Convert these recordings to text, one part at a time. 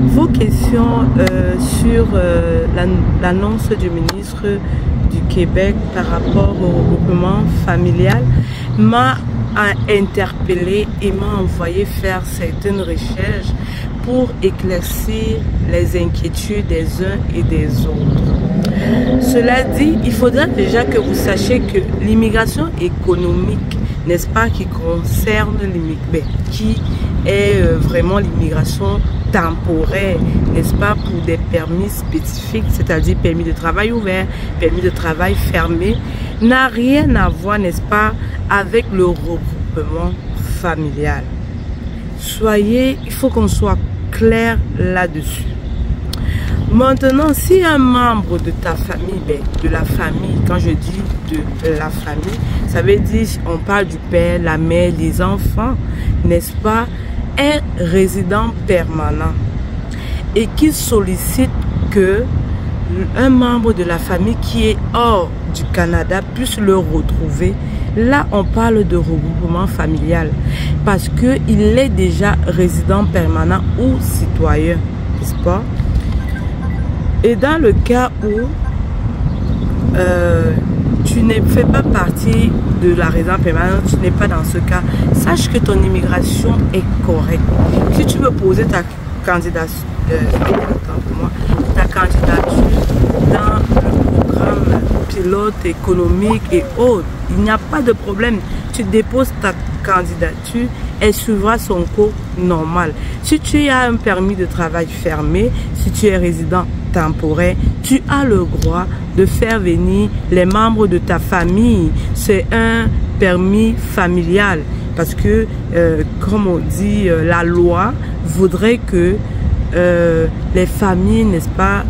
Vos questions sur l'annonce du ministre du Québec par rapport au regroupement familial m'a interpellé et m'a envoyé faire certaines recherches pour éclaircir les inquiétudes des uns et des autres. Cela dit, il faudra déjà que vous sachiez que l'immigration économique, n'est-ce pas, qui concerne qui est vraiment l'immigration temporaire, n'est-ce pas, pour des permis spécifiques, c'est-à-dire permis de travail ouvert, permis de travail fermé, n'a rien à voir, n'est-ce pas, avec le regroupement familial. Il faut qu'on soit clair là-dessus. Maintenant, si un membre de ta famille, de la famille, quand je dis de la famille, ça veut dire, on parle du père, la mère, les enfants, n'est-ce pas, est résident permanent et qui sollicite que un membre de la famille qui est hors du Canada puisse le retrouver, là on parle de regroupement familial parce qu'il est déjà résident permanent ou citoyen, n'est-ce pas? Et dans le cas où tu ne fais pas partie de la résidence permanente, tu n'es pas dans ce cas, sache que ton immigration est correcte. Si tu veux poser ta candidature, dans le programme pilote économique et autres, il n'y a pas de problème. Tu déposes ta candidature, elle suivra son cours normal. Si tu as un permis de travail fermé, si tu es résident temporaire, tu as le droit de faire venir les membres de ta famille. C'est un permis familial parce que, comme on dit, la loi voudrait que les familles, n'est-ce pas,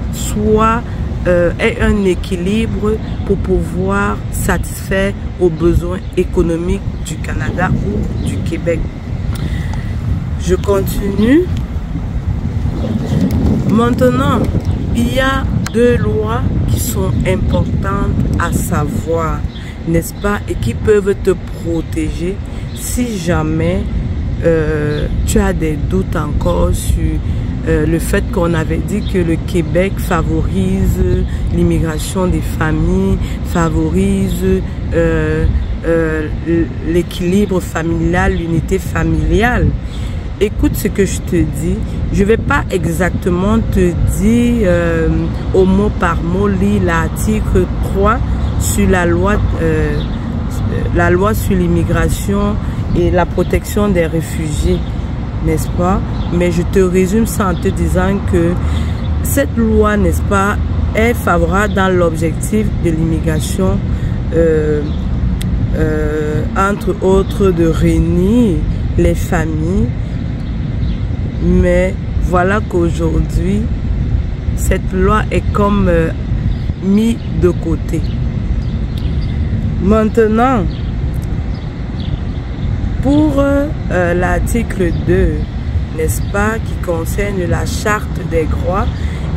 aient un équilibre pour pouvoir satisfaire aux besoins économiques du Canada ou du Québec. Je continue. Maintenant, il y a deux lois qui sont importantes à savoir, n'est-ce pas, et qui peuvent te protéger si jamais tu as des doutes encore sur le fait qu'on avait dit que le Québec favorise l'immigration des familles, favorise l'équilibre familial, l'unité familiale. Écoute ce que je te dis. Je ne vais pas exactement te dire au mot par mot, lis l'article 3 sur la loi sur l'immigration et la protection des réfugiés, n'est-ce pas? Mais je te résume ça en te disant que cette loi, n'est-ce pas, est favorable dans l'objectif de l'immigration, entre autres de réunir les familles. Mais voilà qu'aujourd'hui, cette loi est comme mise de côté. Maintenant, pour l'article 2, n'est-ce pas, qui concerne la Charte des droits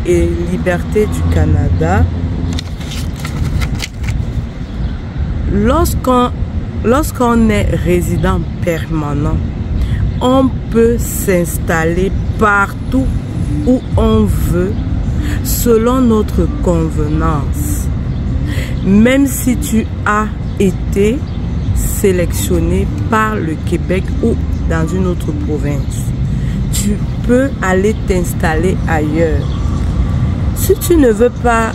et libertés du Canada, lorsqu'on est résident permanent, on peut s'installer partout où on veut, selon notre convenance. Même si tu as été sélectionné par le Québec ou dans une autre province, tu peux aller t'installer ailleurs. Si tu ne veux pas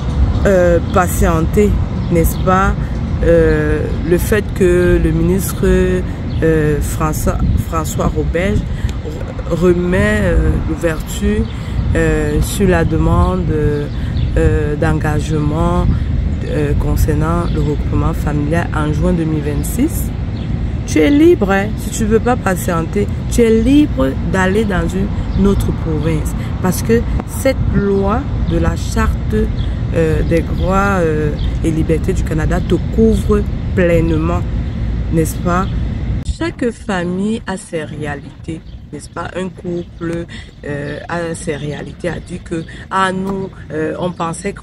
patienter, n'est-ce pas, le fait que le ministre François Roberge remet l'ouverture sur la demande d'engagement concernant le regroupement familial en juin 2026. Tu es libre, hein, si tu ne veux pas patienter, tu es libre d'aller dans une autre province. Parce que cette loi de la Charte des droits et libertés du Canada te couvre pleinement, n'est-ce pas? Chaque famille a ses réalités. n'est-ce pas? Un couple a ses réalités, a dit que nous, on pensait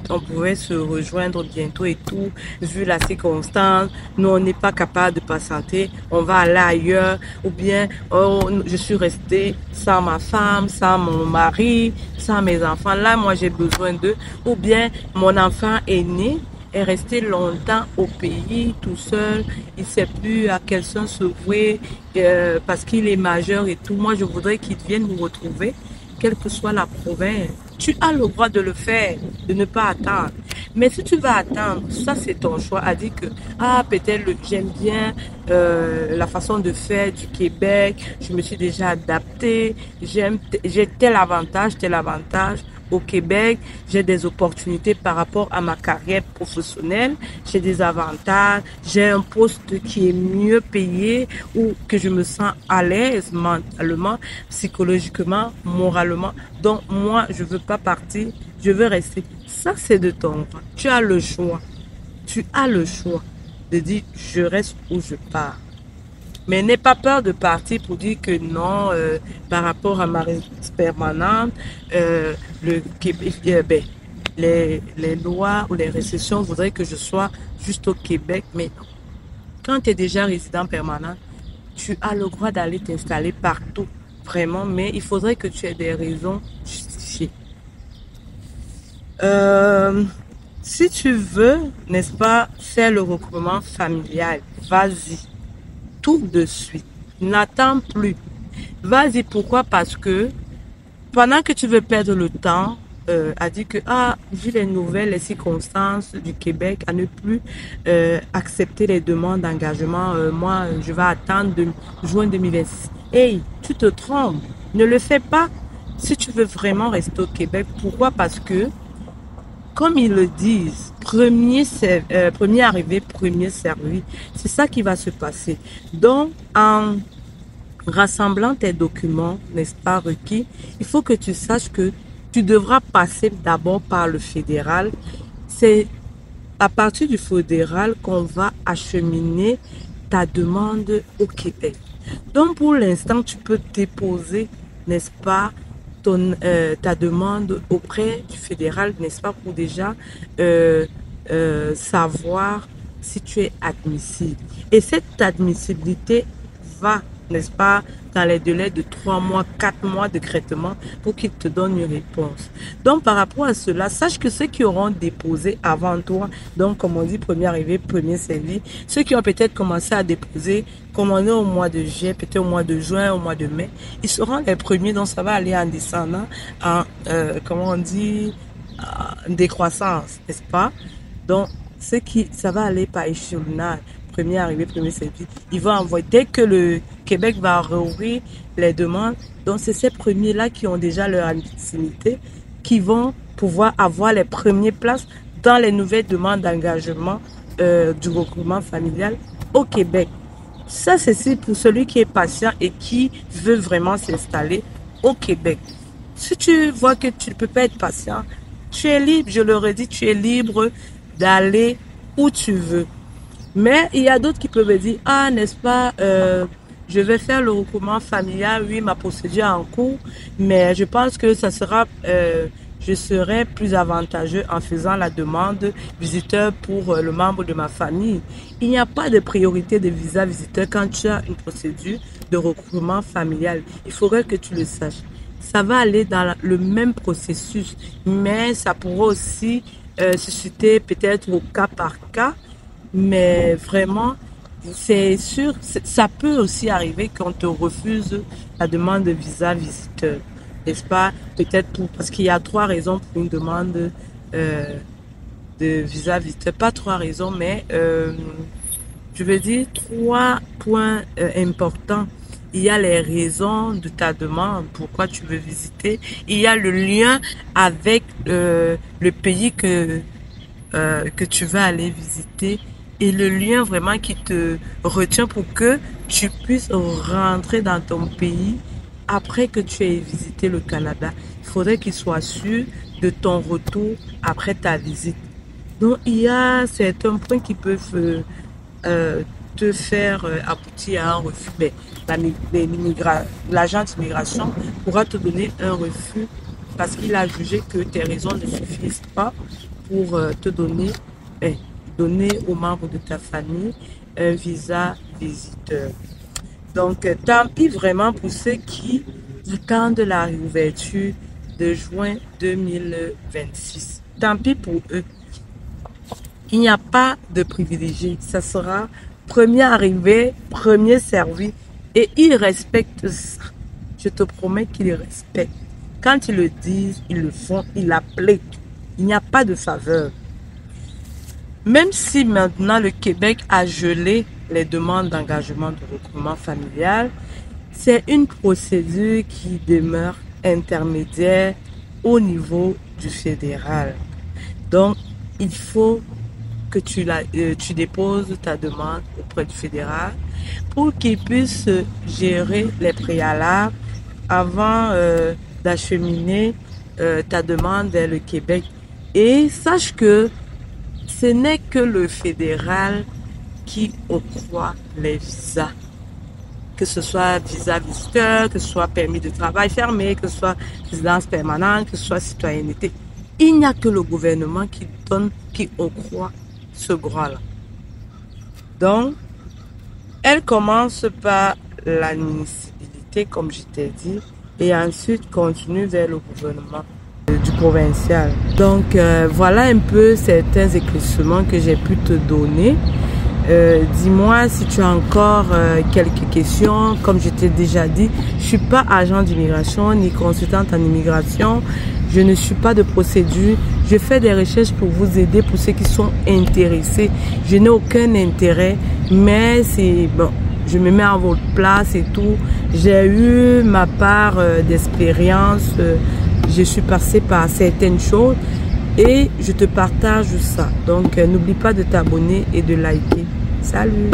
on pouvait se rejoindre bientôt et tout, vu la circonstance, nous on n'est pas capable de patienter, on va aller ailleurs, ou bien oh, je suis restée sans ma femme, sans mon mari, sans mes enfants, là moi j'ai besoin d'eux, ou bien mon enfant est né, est resté longtemps au pays tout seul, il ne sait plus à quel sens se vouer parce qu'il est majeur et tout. Moi, je voudrais qu'il vienne nous retrouver, quelle que soit la province. Tu as le droit de le faire, de ne pas attendre. Mais si tu vas attendre, ça c'est ton choix. A dit que, peut-être j'aime bien la façon de faire du Québec, je me suis déjà adaptée, j'ai tel avantage. Au Québec, j'ai des opportunités par rapport à ma carrière professionnelle, j'ai des avantages, j'ai un poste qui est mieux payé ou que je me sens à l'aise mentalement, psychologiquement, moralement. Donc moi, je veux pas partir, je veux rester. Ça, c'est de ton droit. Tu as le choix. Tu as le choix de dire je reste ou je pars. Mais n'aie pas peur de partir pour dire que non, par rapport à ma résidence permanente, le Québec, les lois ou les restrictions voudraient que je sois juste au Québec. Mais quand tu es déjà résident permanent, tu as le droit d'aller t'installer partout, vraiment. Mais il faudrait que tu aies des raisons justifiées. Si tu veux, n'est-ce pas, faire le regroupement familial, vas-y. Tout de suite. N'attends plus. Vas-y, pourquoi? Parce que pendant que tu veux perdre le temps, a dit que, vu les nouvelles, les circonstances du Québec, à ne plus accepter les demandes d'engagement, moi, je vais attendre de juin 2026. Hey, tu te trompes. Ne le fais pas si tu veux vraiment rester au Québec. Pourquoi? Parce que, comme ils le disent, premier arrivé, premier servi. C'est ça qui va se passer. Donc, en rassemblant tes documents, n'est-ce pas, requis, il faut que tu saches que tu devras passer d'abord par le fédéral. C'est à partir du fédéral qu'on va acheminer ta demande au Québec. Donc, pour l'instant, tu peux déposer, n'est-ce pas, ta demande auprès du fédéral, n'est-ce pas, pour déjà savoir si tu es admissible. Et cette admissibilité va, n'est-ce pas, dans les délais de 3 mois, 4 mois de traitement pour qu'ils te donnent une réponse. Donc, par rapport à cela, sache que ceux qui auront déposé avant toi, donc, comme on dit, premier arrivé, premier servi, ceux qui ont peut-être commencé à déposer, comme on est au mois de juillet, peut-être au mois de juin, au mois de mai, ils seront les premiers, donc ça va aller en descendant, en, comment on dit, en décroissance, n'est-ce pas? Donc, ça va aller par échelonnage. Premier arrivé, premier servi. Ils vont envoyer, dès que le Québec va rouvrir les demandes, donc c'est ces premiers-là qui ont déjà leur admissibilité, qui vont pouvoir avoir les premières places dans les nouvelles demandes d'engagement du regroupement familial au Québec. Ça, c'est pour celui qui est patient et qui veut vraiment s'installer au Québec. Si tu vois que tu ne peux pas être patient, tu es libre, je le redis, tu es libre d'aller où tu veux. Mais il y a d'autres qui peuvent dire, n'est-ce pas, je vais faire le regroupement familial, oui, ma procédure est en cours, mais je pense que ça sera, je serai plus avantageux en faisant la demande visiteur pour le membre de ma famille. Il n'y a pas de priorité de visa visiteur quand tu as une procédure de regroupement familial. Il faudrait que tu le saches. Ça va aller dans le même processus, mais ça pourra aussi susciter peut-être au cas par cas. Mais vraiment, c'est sûr, ça peut aussi arriver qu'on te refuse la demande de visa visiteur, n'est-ce pas? Peut-être parce qu'il y a 3 raisons pour une demande de visa visiteur. Pas 3 raisons, mais je veux dire 3 points importants. Il y a les raisons de ta demande, pourquoi tu veux visiter. Il y a le lien avec le pays que tu vas aller visiter. Et le lien vraiment qui te retient pour que tu puisses rentrer dans ton pays après que tu aies visité le Canada. Il faudrait qu'il soit sûr de ton retour après ta visite. Donc, il y a certains points qui peuvent te faire aboutir à un refus, l'agent d'immigration pourra te donner un refus parce qu'il a jugé que tes raisons ne suffisent pas pour te donner, donner aux membres de ta famille un visa visiteur. Donc, tant pis vraiment pour ceux qui attendent la réouverture de juin 2026. Tant pis pour eux. Il n'y a pas de privilégié. Ça sera premier arrivé, premier servi. Et ils respectent ça. Je te promets qu'ils respectent. Quand ils le disent, ils le font, ils l'appliquent. Il n'y a pas de faveur. Même si maintenant le Québec a gelé les demandes d'engagement de recrutement familial, c'est une procédure qui demeure intermédiaire au niveau du fédéral. Donc, il faut que tu déposes ta demande auprès du fédéral pour qu'il puisse gérer les préalables avant d'acheminer ta demande vers le Québec. Et sache que ce n'est que le fédéral qui octroie les visas. Que ce soit visa visiteur, que ce soit permis de travail fermé, que ce soit résidence permanente, que ce soit citoyenneté. Il n'y a que le gouvernement qui donne, qui octroie ce droit-là. Donc, elle commence par l'admissibilité, comme je t'ai dit, et ensuite continue vers le gouvernement du provincial. Donc, voilà un peu certains éclaircissements que j'ai pu te donner. Dis-moi si tu as encore quelques questions. Comme je t'ai déjà dit, je ne suis pas agent d'immigration ni consultante en immigration. Je ne suis pas de procédure. Je fais des recherches pour vous aider, pour ceux qui sont intéressés. Je n'ai aucun intérêt, mais c'est bon. Je me mets à votre place et tout. J'ai eu ma part d'expérience. Je suis passée par certaines choses et je te partage ça. Donc, n'oublie pas de t'abonner et de liker. Salut!